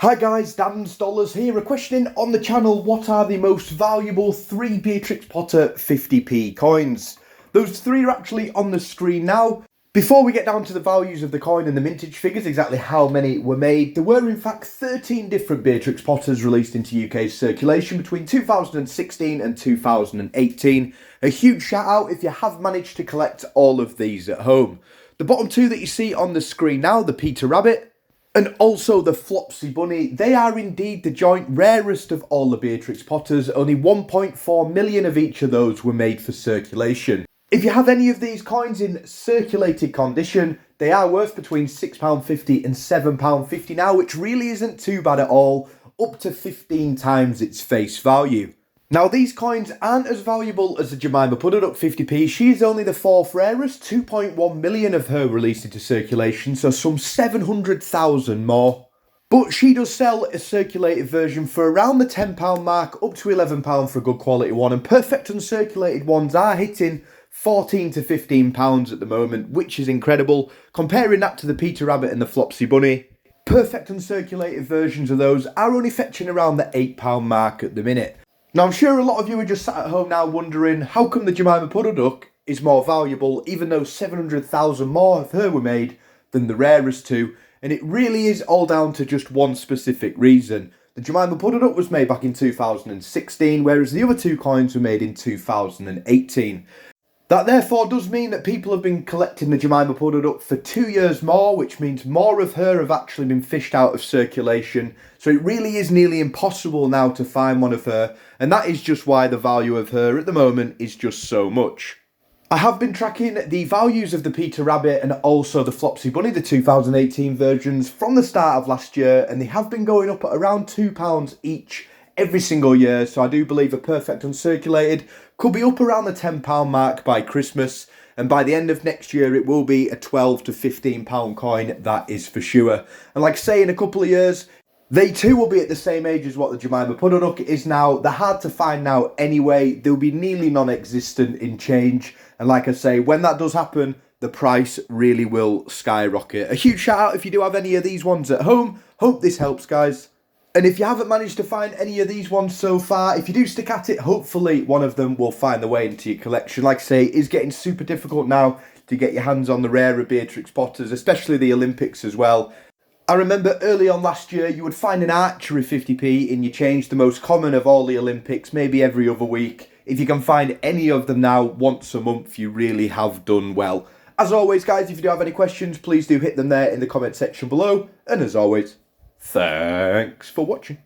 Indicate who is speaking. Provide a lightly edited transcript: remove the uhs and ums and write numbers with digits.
Speaker 1: Hi guys, Dan's Dollars here. A question on the channel: what are the most valuable 3 Beatrix Potter 50p coins? Those 3 are actually on the screen now. Before we get down to the values of the coin and the mintage figures, exactly how many were made, there were in fact 13 different Beatrix Potters released into UK circulation between 2016 and 2018. A huge shout out if you have managed to collect all of these at home. The bottom 2 that you see on the screen now, the Peter Rabbit and also the Flopsy Bunny, they are indeed the joint rarest of all the Beatrix Potters. Only 1.4 million of each of those were made for circulation. If you have any of these coins in circulated condition, they are worth between £6.50 and £7.50 now, which really isn't too bad at all, up to 15 times its face value. Now, these coins aren't as valuable as the Jemima Puddle Duck 50p. She is only the 4th rarest, 2.1 million of her released into circulation, so some 700,000 more. But she does sell a circulated version for around the £10 mark, up to £11 for a good quality one, and perfect uncirculated ones are hitting £14 to £15 at the moment, which is incredible. Comparing that to the Peter Rabbit and the Flopsy Bunny, perfect uncirculated versions of those are only fetching around the £8 mark at the minute. Now, I'm sure a lot of you are just sat at home now wondering, how come the Jemima Puddle Duck is more valuable, even though 700,000 more of her were made than the rarest 2? And it really is all down to just one specific reason. The Jemima Puddle Duck was made back in 2016, whereas the other 2 coins were made in 2018. That therefore does mean that people have been collecting the Jemima Puddle Duck for 2 years more, which means more of her have actually been fished out of circulation. So it really is nearly impossible now to find one of her, and that is just why the value of her at the moment is just so much. I have been tracking the values of the Peter Rabbit and also the Flopsy Bunny, the 2018 versions, from the start of last year, and they have been going up at around £2 each every single year, so I do believe a perfect uncirculated could be up around the £10 mark by Christmas, and by the end of next year it will be a £12 to £15 coin, that is for sure. And like I say, in a couple of years, they too will be at the same age as what the Jemima Puddle Duck is now. They're hard to find now anyway, they'll be nearly non-existent in change, and like I say, when that does happen, the price really will skyrocket. A huge shout out if you do have any of these ones at home. Hope this helps, guys. And if you haven't managed to find any of these ones so far, if you do stick at it, hopefully one of them will find the way into your collection. Like I say, it is getting super difficult now to get your hands on the rarer Beatrix Potters, especially the Olympics as well. I remember early on last year, you would find an archery 50p in your change, the most common of all the Olympics, maybe every other week. If you can find any of them now once a month, you really have done well. As always, guys, if you do have any questions, please do hit them there in the comment section below. And as always, thanks for watching.